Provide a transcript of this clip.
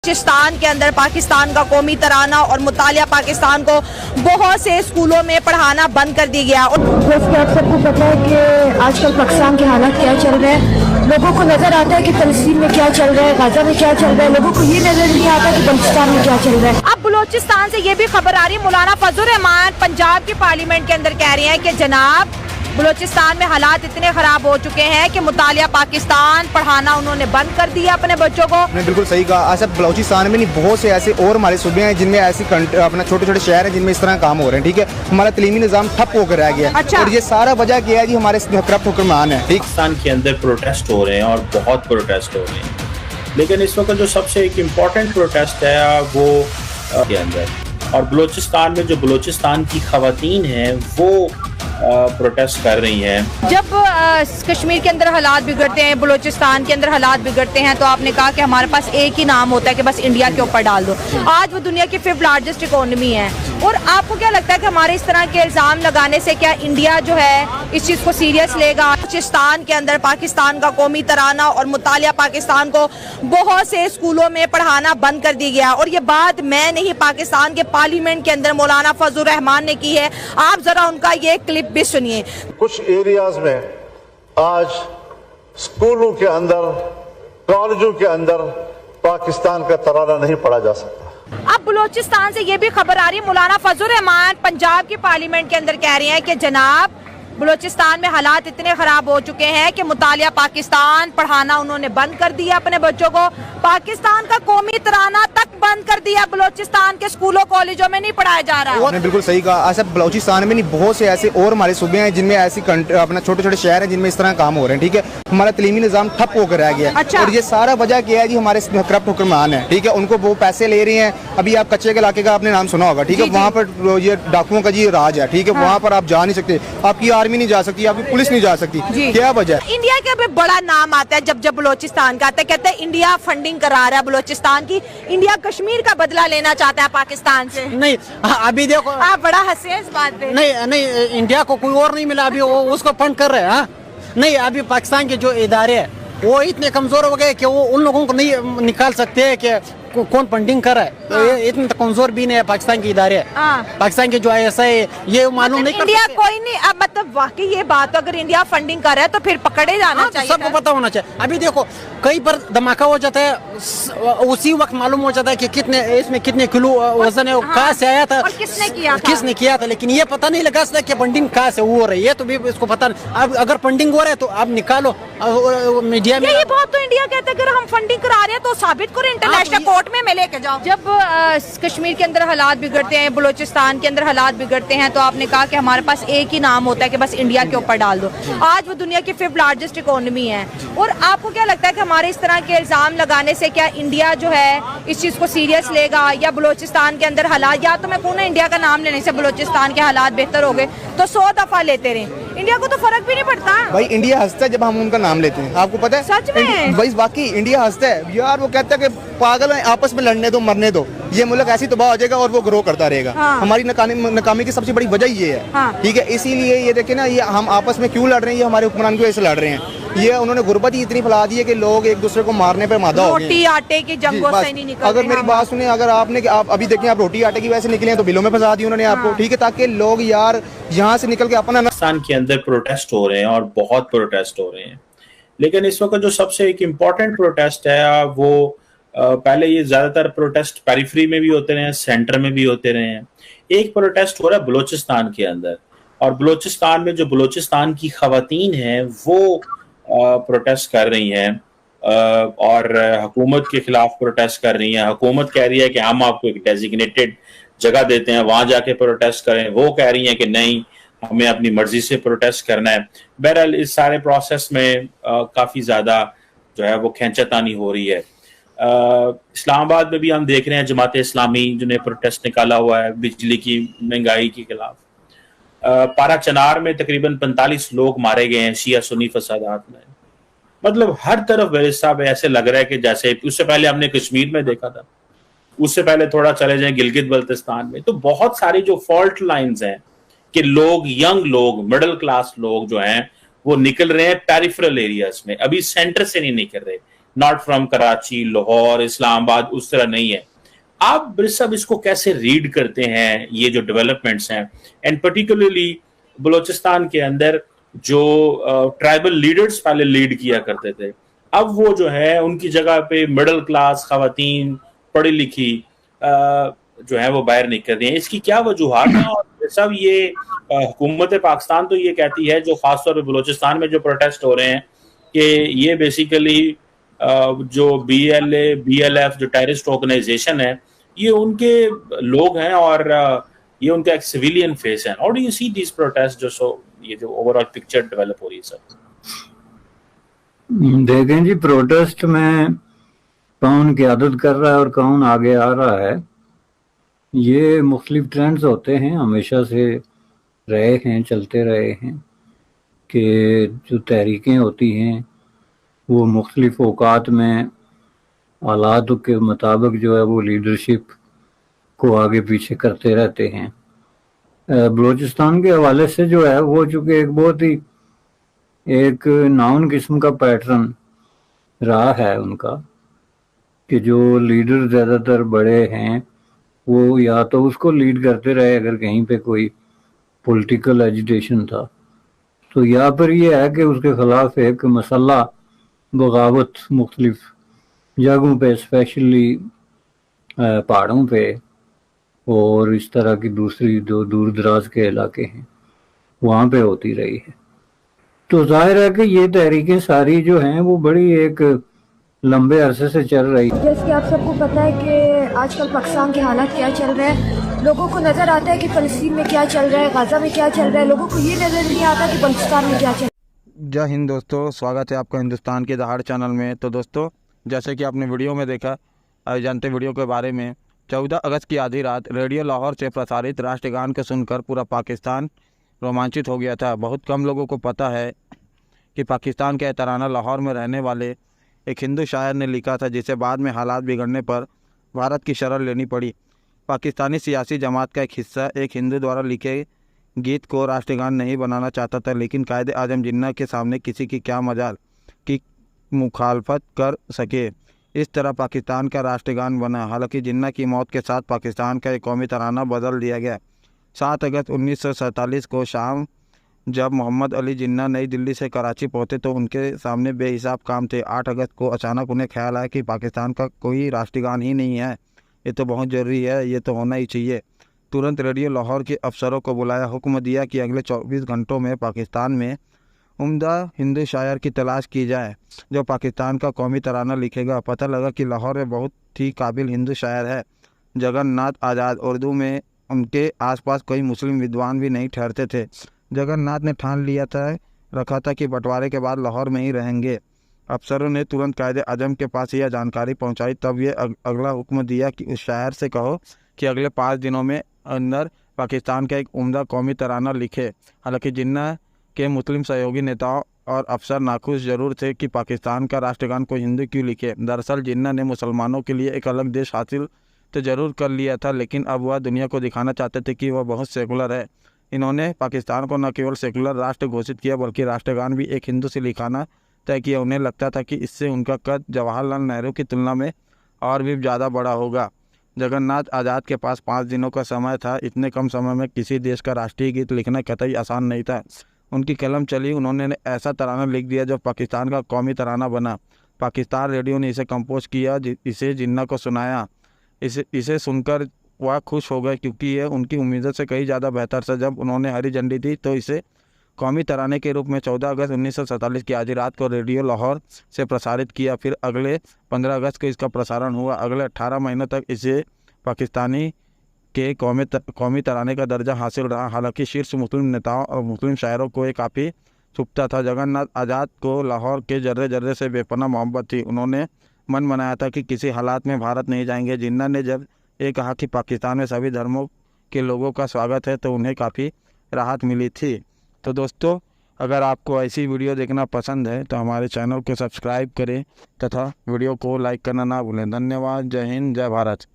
बलूचिस्तान के अंदर पाकिस्तान का कौमी तराना और मुतालिया पाकिस्तान को बहुत से स्कूलों में पढ़ाना बंद कर दिया गया। जैसे आप सबको पता है कि आजकल पाकिस्तान के हालात क्या चल रहे हैं, लोगों को नजर आता है कि फलस्तीन में क्या चल रहा है, गाजा में क्या चल रहा है, लोगों को ये नजर नहीं आता कि बलूचिस्तान में क्या चल रहा है। अब बलूचिस्तान से ये भी खबर आ रही है, मौलाना फजल रहमान पंजाब की पार्लियामेंट के अंदर कह रहे हैं कि जनाब बलूचिस्तान में हालात इतने खराब हो चुके हैं कि मुतालिया पाकिस्तान पढ़ाना उन्होंने बंद कर दिया अपने बच्चों को। नहीं, बिल्कुल सही कहा। ऐसा बलूचिस्तान में नहीं, बहुत से ऐसे और हमारे सूबे हैं जिनमें ऐसी अपना छोटे छोटे शहर हैं जिनमें इस तरह काम हो रहे हैं। ठीक है, हमारा तलीमी निज़ाम ठप होकर रह गया। अच्छा। और ये सारा वजह क्या है जी, हमारे करप्ट हुक्मरान है। ठीक, पाकिस्तान के अंदर प्रोटेस्ट हो रहे हैं और बहुत प्रोटेस्ट हो रहे हैं, लेकिन इस वक्त जो सबसे एक इम्पॉर्टेंट प्रोटेस्ट है वो के अंदर, और बलूचिस्तान में जो बलूचिस्तान की खवातीन हैं वो प्रोटेस्ट कर रही हैं। जब कश्मीर के अंदर हालात बिगड़ते हैं, बलूचिस्तान के अंदर हालात बिगड़ते हैं, तो आपने कहा कि हमारे पास एक ही नाम होता है कि बस इंडिया के ऊपर डाल दो। आज वो दुनिया की 5th लार्जेस्ट इकोनॉमी है, और आपको क्या लगता है कि हमारे इस तरह के इल्जाम लगाने से क्या इंडिया जो है इस चीज को सीरियस लेगा? बलूचिस्तान के अंदर पाकिस्तान का कौमी तराना और मुतालिया पाकिस्तान को बहुत से स्कूलों में पढ़ाना बंद कर दिया गया, और ये बात मैं नहीं, पाकिस्तान के पार्लियामेंट के अंदर मौलाना फजल रहमान ने की है। आप जरा उनका ये क्लिप भी सुनिए। कुछ एरियाज में आज स्कूलों के अंदर, कॉलेजों के अंदर पाकिस्तान का तराना नहीं पढ़ा जा सकता। अब बलूचिस्तान से ये भी खबर आ रही है, मौलाना फजल रहमान पंजाब की पार्लियामेंट के अंदर कह रहे हैं कि जनाब बलूचिस्तान में हालात इतने खराब हो चुके हैं कि मुतालिया पाकिस्तान पढ़ाना उन्होंने बंद कर दिया अपने बच्चों को। पाकिस्तान का कौमी तराना तक बंद कर दिया, बलूचिस्तान के स्कूलों कॉलेजों में नहीं पढ़ाया जा रहा है। आपने बिल्कुल सही कहा। ऐसा बलूचिस्तान में नहीं, बहुत से ऐसे और हमारे सूबे हैं जिनमें ऐसी अपना छोटे छोटे शहर हैं जिनमें इस तरह काम हो रहे हैं। ठीक है, हमारा तलीमी निज़ाम ठप होकर रह गया। अच्छा। और ये सारा वजह क्या है जी, हमारे करप्ट हुक्मरान है। ठीक है, उनको वो पैसे ले रहे हैं। अभी आप कच्चे के इलाके का आपने नाम सुना होगा। ठीक है, वहाँ पर ये डाकुओं का जी राज है। ठीक है, वहाँ पर आप जा नहीं सकते, आपकी आर्मी नहीं जा सकती, आपकी पुलिस नहीं जा सकती। क्या वजह? इंडिया का भी बड़ा नाम आता है जब जब बलूचिस्तान का आता है, कहते हैं इंडिया फंडिंग करा रहा है बलूचिस्तान की, इंडिया कश्मीर का बदला लेना चाहता है पाकिस्तान से। नहीं, अभी देखो, आप बड़ा हंसे हैं इस बात पे। नहीं, इंडिया को कोई और नहीं मिला, अभी वो उसको फंड कर रहे हैं। हाँ? नहीं, अभी पाकिस्तान के जो इदारे हैं वो इतने कमजोर हो गए कि वो उन लोगों को नहीं निकाल सकते कि कौन फंडिंग कर रहा है। तो ये इतने कमजोर भी नहीं है पाकिस्तान के इदारे। पाकिस्तान के जो ISI ये मालूम नहीं कर इंडिया सकते। कोई नहीं। अब मतलब वाकई ये बात, अगर इंडिया फंडिंग कर रहा है तो फिर पकड़े जाना चाहिए। सबको पता होना चाहिए। अभी देखो, कई बार धमाका हो जाता है, उसी वक्त मालूम हो जाता है कि कितने इसमें कितने किलो वजन है, कहाँ से आया था, और किसने किया था, लेकिन ये पता नहीं लगा सकता कि फंडिंग कहाँ से हो रही है। तो भी इसको पता नहीं। अब अगर फंडिंग हो रहा है तो आप निकालो मीडिया में। ये बात तो इंडिया कहता है अगर हम फंडिंग करा रहे हैं तो साबित करो, इंटरनेशनल कोर्ट में लेके जाओ। जब कश्मीर के अंदर हालात बिगड़ते हैं, बलूचिस्तान के अंदर हालात बिगड़ते हैं, तो आपने कहा कि हमारे पास एक ही नाम होता है कि बस इंडिया के ऊपर डाल दो। आज वो दुनिया की 5th लार्जेस्ट इकोनॉमी है, और आपको क्या लगता है कि हमारे इस तरह के इल्जाम लगाने से क्या इंडिया जो है इस चीज को सीरियस लेगा? या बलूचिस्तान के अंदर हालात, या तो मैं कहूँ ना इंडिया का नाम लेने से बलूचिस्तान के हालात बेहतर हो गए तो 100 दफा लेते रहे, इंडिया को तो फर्क भी नहीं पड़ता। भाई इंडिया हंसता है जब हम उनका नाम लेते हैं, आपको पता है? सच में? भाई वाकई इंडिया हंसता है यार। वो कहता है कि पागल है, आपस में लड़ने दो, मरने दो, ये मुल्क ऐसी तबाह हो जाएगा और वो ग्रो करता रहेगा। हमारी नाकामी की सबसे बड़ी वजह ये है। ठीक है, इसीलिए ये देखे ना, ये हम आपस में क्यों लड़ रहे हैं, ये हमारे हुक्मरान की वजह से लड़ रहे हैं। ये उन्होंने गुर्बत ही इतनी फैला दी है कि लोग एक दूसरे को मारने पर मादा हो गए। रोटी आटे की जंगों से नहीं निकलते। अगर मेरी बात सुने, अगर आपने आप अभी देखें, आप रोटी आटे की वजह से निकले हैं तो बिलों में फंसा दी उन्होंने आपको। ठीक है, ताकि लोग यार यहाँ से निकल के अपना पाकिस्तान के अंदर प्रोटेस्ट हो रहे हैं और बहुत प्रोटेस्ट हो रहे हैं, लेकिन इस वक्त जो सबसे एक इम्पॉर्टेंट प्रोटेस्ट है वो पहले ये ज्यादातर प्रोटेस्ट पेरिफेरी में भी होते रहे हैं, सेंटर में भी होते रहे हैं। एक प्रोटेस्ट हो रहा है बलूचिस्तान के अंदर, और बलूचिस्तान में जो बलूचिस्तान की खवातीन हैं वो प्रोटेस्ट कर रही हैं और हुकूमत के खिलाफ प्रोटेस्ट कर रही हैं। हुकूमत कह रही है कि हम आपको एक डेजिग्नेटेड जगह देते हैं, वहां जाके प्रोटेस्ट करें। वो कह रही हैं कि नहीं, हमें अपनी मर्जी से प्रोटेस्ट करना है। बहरहाल इस सारे प्रोसेस में काफी ज्यादा जो है वो खींचातानी हो रही है। इस्लामाबाद में भी हम देख रहे हैं जमात इस्लामी जिन्हें प्रोटेस्ट निकाला हुआ है बिजली की महंगाई के खिलाफ। पारा चनार में तकरीबन 45 लोग मारे गए हैं शिया सुन्नी फसादात में। मतलब हर तरफ साहब ऐसे लग रहा है कि जैसे उससे पहले हमने कश्मीर में देखा था, उससे पहले थोड़ा चले जाएं गिलगित बल्तिस्तान में, तो बहुत सारी जो फॉल्ट लाइंस हैं कि लोग, यंग लोग, मिडिल क्लास लोग जो हैं वो निकल रहे हैं पेरिफेरल एरियाज में, अभी सेंटर से नहीं निकल रहे। नॉट फ्रॉम कराची, लाहौर, इस्लामाबाद, उस तरह नहीं है। आप सब इसको कैसे रीड करते हैं ये जो डेवलपमेंट्स हैं, एंड पर्टिकुलरली बलूचिस्तान के अंदर जो ट्राइबल लीडर्स पहले लीड किया करते थे, अब वो जो है उनकी जगह पे मिडिल क्लास खवातीन पढ़ी लिखी जो है वो बाहर निकल रही हैं। इसकी क्या वजूहात हैं? और सब ये हुकूमत पाकिस्तान तो ये कहती है, जो खासतौर पर बलूचिस्तान में जो प्रोटेस्ट हो रहे हैं, कि ये बेसिकली जो BLA BLF जो टेररिस्ट ऑर्गेनाइजेशन है, ये उनके लोग हैं और ये उनका एक सिविलियन फेस है। How do you see this protest, ये जो ओवरऑल पिक्चर डेवलप हो रही है सर? देखें जी, प्रोटेस्ट में कौन क़यादत कर रहा है और कौन आगे आ रहा है, ये मुख्तलिफ ट्रेंड्स होते हैं, हमेशा से रहे हैं, चलते रहे हैं कि जो तहरीकें होती हैं वो मुख्तलिफ औकात में हालात के मुताबिक जो है वो लीडरशिप को आगे पीछे करते रहते हैं। बलूचिस्तान के हवाले से जो है वो चूँकि एक बहुत ही एक नाउन किस्म का पैटर्न रहा है उनका, कि जो लीडर ज़्यादातर बड़े हैं वो या तो उसको लीड करते रहे अगर कहीं पे कोई पॉलिटिकल एजिटेशन था, तो या फिर ये है कि उसके ख़िलाफ़ एक मसल्ला बगावत मुख्तलिफ जगहों पे, स्पेशली पहाड़ों पे और इस तरह की दूसरी जो दूर दराज के इलाके हैं वहाँ पे होती रही है। तो जाहिर है कि ये तहरीकें सारी जो हैं वो बड़ी एक लंबे अरसे से चल रही है। जैसे कि आप सबको पता है कि आजकल पाकिस्तान के हालात क्या चल रहे हैं, लोगों को नज़र आता है कि फ़लस्तीन में क्या चल रहा है, गाज़ा में क्या चल रहा है, लोगों को ये नज़र नहीं आता कि बलूचिस्तान में क्या चल रहा है। जय हिंद दोस्तों, स्वागत है आपका हिंदुस्तान के दहाड़ चैनल में। तो दोस्तों, जैसे कि आपने वीडियो में देखा, जानते वीडियो के बारे में, 14 अगस्त की आधी रात रेडियो लाहौर से प्रसारित राष्ट्रगान को सुनकर पूरा पाकिस्तान रोमांचित हो गया था। बहुत कम लोगों को पता है कि पाकिस्तान का तराना लाहौर में रहने वाले एक हिंदू शायर ने लिखा था, जिसे बाद में हालात बिगड़ने पर भारत की शरण लेनी पड़ी। पाकिस्तानी सियासी जमात का एक हिस्सा एक हिंदू द्वारा लिखे गीत को राष्ट्रगान नहीं बनाना चाहता था, लेकिन कायदे आजम जिन्ना के सामने किसी की क्या मजाल की मुखालफत कर सके। इस तरह पाकिस्तान का राष्ट्रगान बना। हालांकि जिन्ना की मौत के साथ पाकिस्तान का एक कौमी तराना बदल दिया गया। 7 अगस्त 1947 को शाम जब मोहम्मद अली जिन्ना नई दिल्ली से कराची पहुँचे तो उनके सामने बेहिसाब काम थे। 8 अगस्त को अचानक उन्हें ख्याल आया कि पाकिस्तान का कोई राष्ट्रगान ही नहीं है, ये तो बहुत ज़रूरी है, ये तो होना ही चाहिए। तुरंत रेडियो लाहौर के अफसरों को बुलाया, हुक्म दिया कि अगले 24 घंटों में पाकिस्तान में उम्दा हिंदू शायर की तलाश की जाए जो पाकिस्तान का कौमी तराना लिखेगा। पता लगा कि लाहौर में बहुत ही काबिल हिंदू शायर है, जगन्नाथ आज़ाद। उर्दू में उनके आसपास कोई मुस्लिम विद्वान भी नहीं ठहरते थे। जगन्नाथ ने ठान लिया रखा था कि बंटवारे के बाद लाहौर में ही रहेंगे। अफसरों ने तुरंत कायदे आजम के पास यह जानकारी पहुंचाई। तब ये अगला हुक्म दिया कि उस शायर से कहो कि अगले 5 दिनों में अंदर पाकिस्तान का एक उम्दा कौमी तराना लिखे। हालांकि जिन्ना के मुस्लिम सहयोगी नेताओं और अफसर नाखुश जरूर थे कि पाकिस्तान का राष्ट्रगान कोई हिंदू क्यों लिखे। दरअसल जिन्ना ने मुसलमानों के लिए एक अलग देश हासिल तो ज़रूर कर लिया था, लेकिन अब वह दुनिया को दिखाना चाहते थे कि वह बहुत सेकुलर है। इन्होंने पाकिस्तान को न केवल सेकुलर राष्ट्र घोषित किया बल्कि राष्ट्रगान भी एक हिंदू से लिखाना तय किया। उन्हें लगता था कि इससे उनका कद जवाहरलाल नेहरू की तुलना में और भी ज़्यादा बड़ा होगा। जगन्नाथ आज़ाद के पास 5 दिनों का समय था। इतने कम समय में किसी देश का राष्ट्रीय गीत लिखना कतई आसान नहीं था। उनकी कलम चली, उन्होंने ऐसा तराना लिख दिया जो पाकिस्तान का कौमी तराना बना। पाकिस्तान रेडियो ने इसे कंपोज किया, इसे जिन्ना को सुनाया। इसे सुनकर वह खुश हो गए क्योंकि ये उनकी उम्मीदों से कहीं ज़्यादा बेहतर था। जब उन्होंने हरी झंडी दी तो इसे कौमी तराने के रूप में 14 अगस्त 1947 की आधी रात को रेडियो लाहौर से प्रसारित किया। फिर अगले 15 अगस्त को इसका प्रसारण हुआ। अगले 18 महीनों तक इसे पाकिस्तानी के कौमी तराने का दर्जा हासिल रहा। हालांकि शीर्ष मुस्लिम नेताओं और मुस्लिम शायरों को ये काफ़ी छुपता था। जगन्नाथ आज़ाद को लाहौर के जर्रे जर्रे से बेपनाह मोहब्बत थी। उन्होंने मन बनाया था कि किसी हालात में भारत नहीं जाएंगे। जिन्ना ने जब ये कहा कि पाकिस्तान में सभी धर्मों के लोगों का स्वागत है तो उन्हें काफ़ी राहत मिली थी। तो दोस्तों, अगर आपको ऐसी वीडियो देखना पसंद है तो हमारे चैनल को सब्सक्राइब करें तथा वीडियो को लाइक करना ना भूलें। धन्यवाद। जय हिंद, जय भारत।